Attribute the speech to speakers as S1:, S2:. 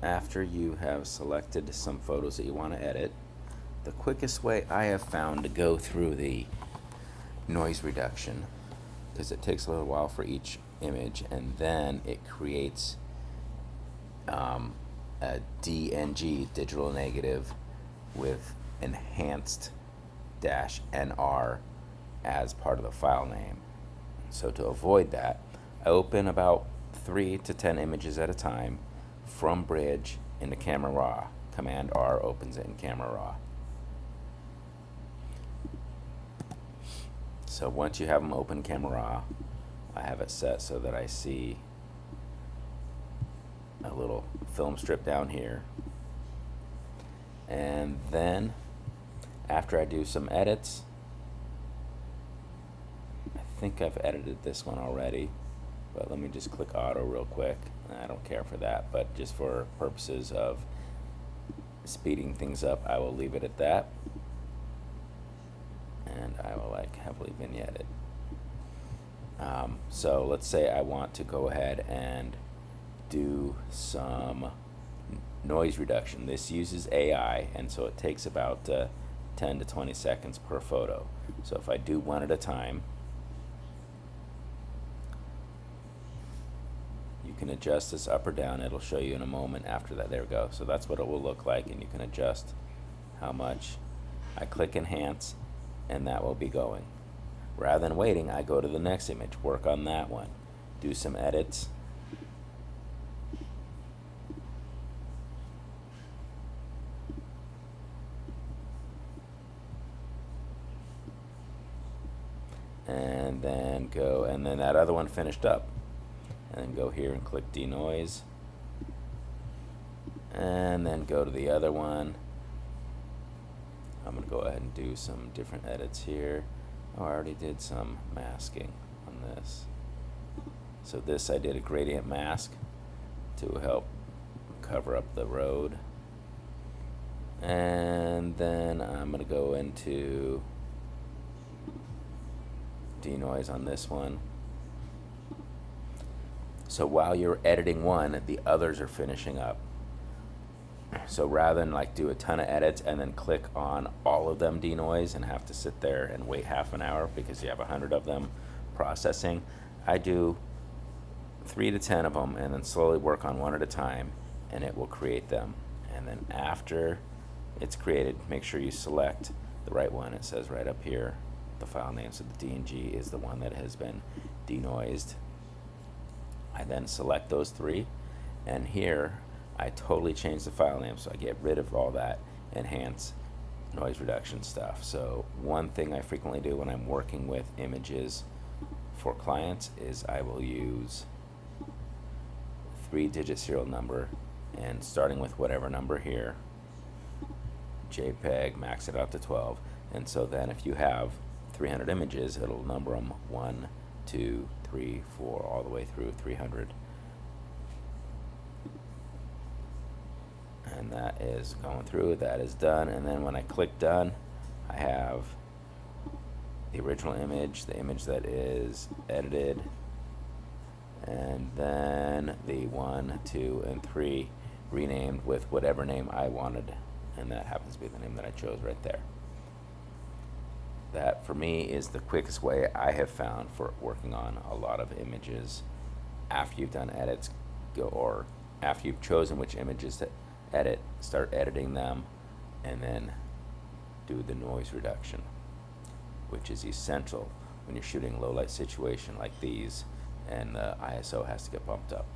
S1: After you have selected some photos that you want to edit, the quickest way I have found to go through the noise reduction, because it takes a little while for each image, and then it creates a DNG, digital negative, with enhanced dash NR as part of the file name. So to avoid that, I open about 3 to 10 images at a time from Bridge into Camera Raw. Command R opens it in Camera Raw. So once you have them open Camera Raw, I have it set so that I see a little film strip down here. And then after I do some edits, I think I've edited this one already, but let me just click auto real quick. I don't care for that, but just for purposes of speeding things up, I will leave it at that. And I will heavily vignette it. So let's say I want to go ahead and do some noise reduction. This uses AI, and so it takes about 10 to 20 seconds per photo. So if I do one at a time, you can adjust this up or down. It'll show you in a moment after that. There we go. So that's what it will look like, and you can adjust how much. I click enhance, and that will be going. Rather than waiting, I go to the next image, work on that one, do some edits. And then go, and then that other one finished up. And then go here and click denoise. And then go to the other one. I'm going to go ahead and do some different edits here. Oh, I already did some masking on this. So this I did a gradient mask to help cover up the road. And then I'm going to go into denoise on this one. So while you're editing one, the others are finishing up. So rather than do a ton of edits and then click on all of them denoise and have to sit there and wait half an hour because you have 100 of them processing, I do 3 to 10 of them and then slowly work on one at a time, and it will create them. And then after it's created, make sure you select the right one. It says right up here the file name, so the DNG is the one that has been denoised. I then select those 3, and here I totally change the file name, so I get rid of all that enhance noise reduction stuff. So one thing I frequently do when I'm working with images for clients is I will use 3-digit serial number, and starting with whatever number here, JPEG, max it out to 12. And so then if you have 300 images, it'll number them 1, 2, 3, 4, all the way through 300. And that is going through, that is done. And then when I click done, I have the original image, the image that is edited, and then the 1, 2, and 3 renamed with whatever name I wanted, and that happens to be the name that I chose right there. That for me is the quickest way I have found for working on a lot of images. After you've done edits, or after you've chosen which images to edit, start editing them, and then do the noise reduction, which is essential when you're shooting a low light situation like these, and the ISO has to get bumped up.